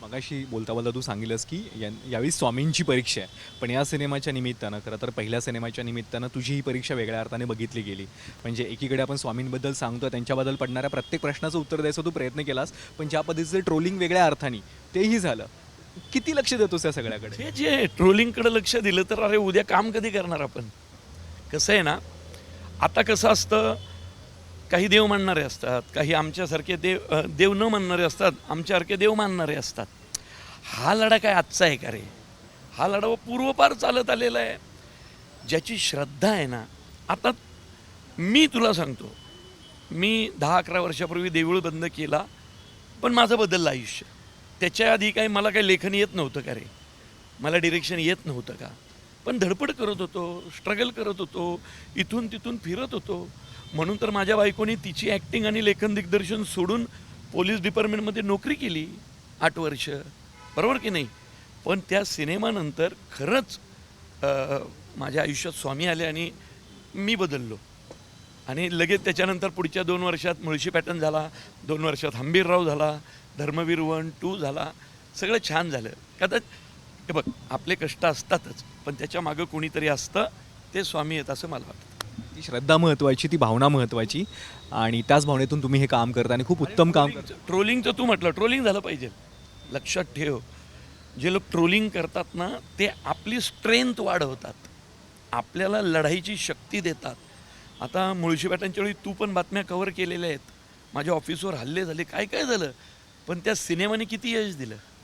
मगाशी बोलता बोलता तू सांगितलंस की यावेळी स्वामींची परीक्षा आहे, पण या सिनेमाच्या निमित्तानं खरं तर पहिल्या सिनेमाच्या निमित्तानं तुझी ही परीक्षा वेगळ्या अर्थाने बघितली गेली. म्हणजे एकीकडे आपण स्वामींबद्दल सांगतो, त्यांच्याबद्दल पडणाऱ्या प्रत्येक प्रश्नाचं उत्तर द्यायचा तू प्रयत्न केलास, पण ज्या पद्धतीचं ट्रोलिंग वेगळ्या अर्थाने तेही झालं. किती लक्ष देतोस या सगळ्याकडे? हे जे ट्रोलिंगकडे लक्ष दिलं तर अरे उद्या काम कधी करणार आपण. कसं आहे ना, आता कसं असतं, काही देव मानणारे असतात, काही आमच्यासारखे देव न मानणारे असतात, आमच्यासारखे देव मानणारे असतात. हा लढा काय आजचा आहे का रे? हा लढा पूर्वपार चालत आलेला आहे. ज्याची श्रद्धा आहे ना, आता मी तुला सांगतो, मी 10-11 वर्षापूर्वी देऊळ बंद केला, पण माझं बदललं आयुष्य. त्याच्या आधी काही मला काही लेखन येत नव्हतं का रे? मला डिरेक्शन येत नव्हतं का? पण धडपड करत होतो, स्ट्रगल करत होतो, इथून तिथून फिरत होतो. म्हणून तर माझ्या बायकोने तिची ॲक्टिंग आणि लेखन दिग्दर्शन सोडून पोलीस डिपार्टमेंटमध्ये नोकरी केली 8 वर्ष, बरोबर की नाही? पण त्या सिनेमानंतर खरंच माझ्या आयुष्यात स्वामी आले आणि मी बदललो. आणि लगेच त्याच्यानंतर पुढच्या 2 वर्षात मुळशी पॅटर्न झाला, 2 वर्षात हंबीरराव झाला, धर्मवीर 1, 2 झाला. सगळं छान झालं. हे बघ, आपले कष्ट असतातच, पण त्याच्या मागं कोणीतरी असतं, ते स्वामी आहेत असं मला वाटतं. ती श्रद्धा महत्त्वाची, ती भावना महत्त्वाची, आणि त्याच भावनेतून तुम्ही हे काम करता आणि खूप उत्तम काम करता. ट्रोलिंगचं तू म्हटलं, ट्रोलिंग झालं पाहिजे. लक्षात ठेव, जे लोक ट्रोलिंग करतात ना, ते आपली स्ट्रेंथ वाढवतात, आपल्याला लढाईची शक्ती देतात. आता मुळशी पॅटर्नच्या वेळी तू पण बातम्या कव्हर केलेल्या आहेत. माझ्या ऑफिसवर हल्ले झाले, काय काय झालं, पण त्या सिनेमाने किती यश दिलं.